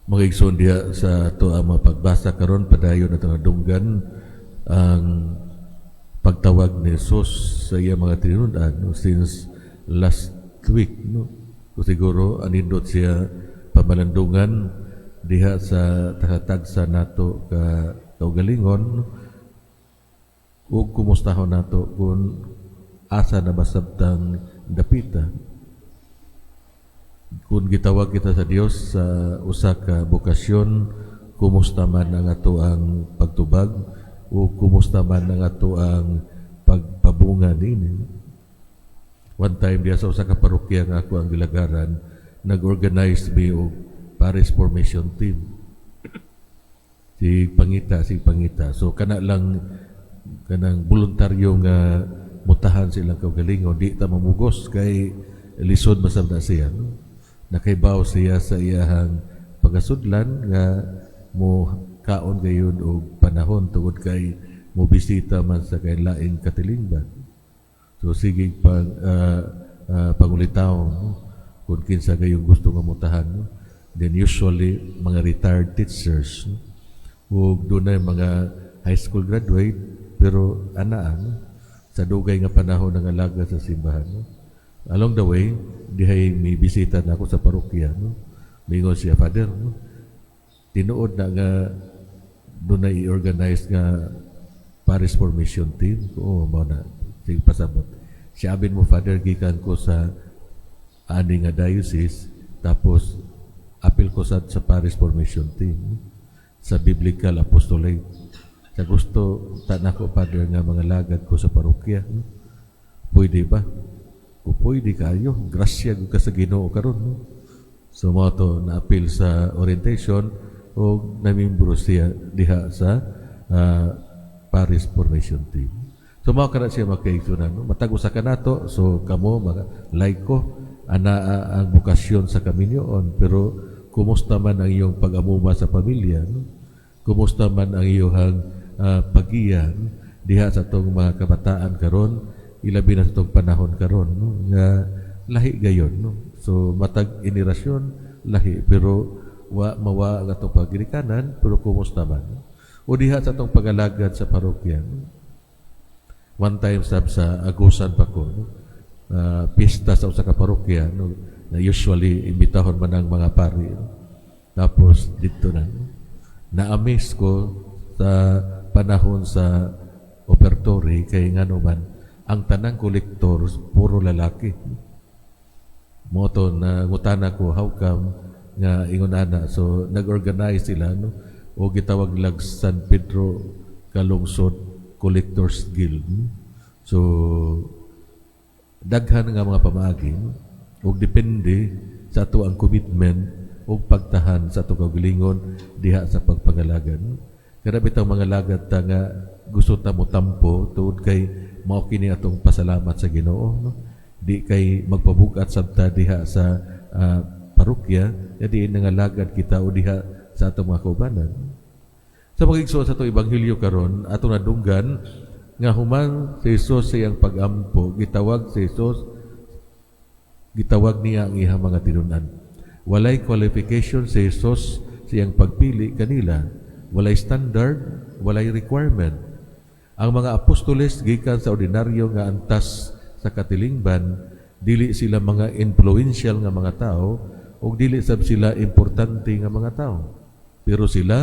Mga igsoon diha sa ato ang mapagbasa karon padayon at nadunggan ang pagtawag ni Jesus sa iya mga tinunan since last week no. So siguro anindot siya pamalandungan diha sa takatagsa nato ka kaugalingon ug kumustahon nato kung asa na basabtang dapita. Kung gitawag kita sa Dios sa usa ka bokasyon, kumusta man ang ato ang pagtubag o kumusta man ang ato ang pagpabunga nini. One time diya sa usa ka parokya nga ako ang gilagaran, nag-organize mi og Paris Formation Team. Si Pangita. So kana lang kanang voluntaryo nga mutahan silang kaugalingon, di ta mamugos kay lisod masab na siya. No? Nakaibaw siya sa iyahang pagasudlan nga mo kaon gayon og panahon tungod kay mo bisita man sa kay laing katilingban. So sige pangulitaw no? Kung kinsa gayong gusto nga mutahan. No? Then usually mga retired teachers no? Ug dunay mga high school graduate pero anaan sa dugay nga panahon nga alaga sa simbahan. No? Along the way, dihay may bisita na ako sa parokya. No? Mingon siya, Father, no? Tinuod na nga doon na i-organize nga Paris Formation Team. Oo, mo na. Sige, pasabot. Siabin mo, Father, gikan ko sa ani nga diocese, tapos apil ko sa Paris Formation Team. No? Sa Biblical Apostolate. Sa gusto, tanak ko, Father, nga mga lagad ko sa parokya. No? Pwede ba? Kung pwede kayo, grasya ka sa Ginoo karon no? So mo to na-appeal sa orientation o namimbro siya diha sa Paris Formation Team. So mo kana siya magkaigsunan. No? Matag-usa ka nato, so kamo mga laiko, ana ang bukasyon sa kaminyoon, pero kumusta man ang iyong pag-amuma sa pamilya? No? Kumusta man ang iyong pagiyan diha sa itong mga kabataan karon? Ilabi na sa itong panahon karon no? Nga lahi gayon. No? So matag inirasyon, lahi, pero mawa ang itong pagirikanan, pero kumusta man. No? O diha sa itong pagalagad sa parokya. No? One time sa Agusan pa ko, no? Pista sa usa ka parokya, no? Na usually imbitahon man ang mga pari. No? Tapos dito na. No? Na-amaze ko sa panahon sa operatory kay nga naman ang tanang kolektor puro lalaki. Moto na ngutana ko how come nga ingon ana, so nag-organize sila no o gitawag lag San Pedro Kalungsod Collectors Guild. So daghan nga mga pamaagi ug depende sa ato ang commitment ug pagtahan sa ato kaugalingon diha sa pagpangalagan. Kada bitang mga lagad ta nga gusto ta mo tampo tuod kay mao kini atong pasalamat sa Ginoo no? Di kay magpabukat sabta diha sa parokya, di nangalagad kita o diha sa atong mga kaubanan. Sa pag-igsoon sa itong ebanghelyo karon atong nadunggan nga human si Jesus sa iyang pag-ampo, gitawag niya ang iyang mga tinunan. Walay qualification si Jesus sa iyang pagpili kanila, walay standard, walay requirement. Ang mga apostoles gikan sa ordinaryo nga antas sa katilingban, dili sila mga influential nga mga tao o dili sab sila importante nga mga tao. Pero sila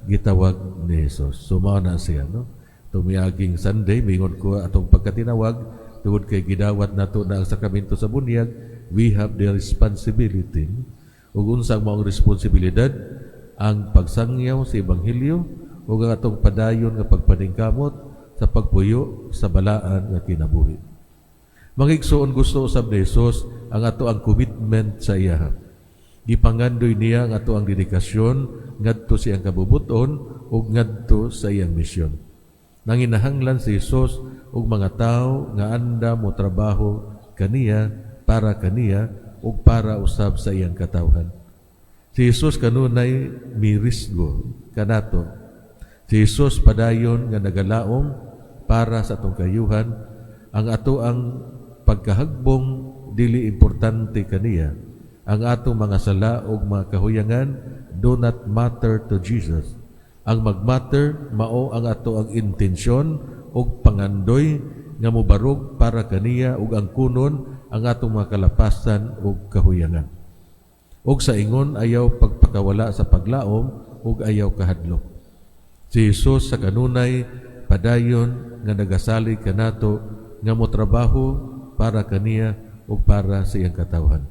gitawag ni Jesus. So mao na siya no. Tumiaging Sunday mingon ko atong pagkatinawag tungod kay gidawat nato na ang sakramento sa bunyag, we have the responsibility. Ug unsang maong responsibilidad ang pagsangyaw sa ebanghelyo ug ang atong padayon nga pagpaningkamot sa pagpuyo sa balaan nga kinabuhi. Mga igsoon, gusto usab ni Jesus ang ato ang commitment sa iya. Gipangandoy niya ang ato ang dedikasyon ngadto sa iyang kabubuton ug ngadto sa iyang misyon. Nanginahanglan si Jesus ug mga tao nga anda mo trabaho kaniya para kaniya ug para usab sa iyang katawhan. Si Jesus kanunay mirisgo kanato. Si Jesus padayon nga nagalaom para sa atong kayuhan, ang ato ang pagkahagbong dili importante kaniya. Ang atong mga sala o mga kahuyangan do not matter to Jesus. Ang magmatter mao ang ato ang intensyon ug pangandoy nga mobarog para kaniya ug ang kunon ang atong mga kalapasan ug kahuyangan. Ug sa ingon ayaw pagpakawala sa paglaom ug ayaw kahadlok. Si Jesus sa kanunay padayon nga nagasalig kanato nga motrabaho para kaniya ug para sa iyang katawhan.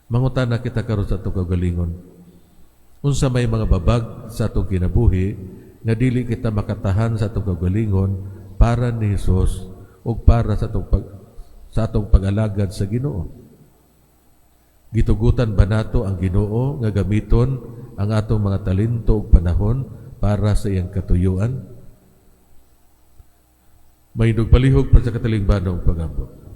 Mangutana kita karon sa atong kaugalingon. Unsa may mga babag sa atong kinabuhi nga dili kita makatahan sa atong kaugalingon para ni Jesus ug para sa atong pag-alagad sa Ginoo. Gitugutan ba nato ang Ginoo nga gamiton ang atong mga talento ug panahon para sa iyang katuyuan? May nagpalihog pa sa katalingbanong pag-ambot.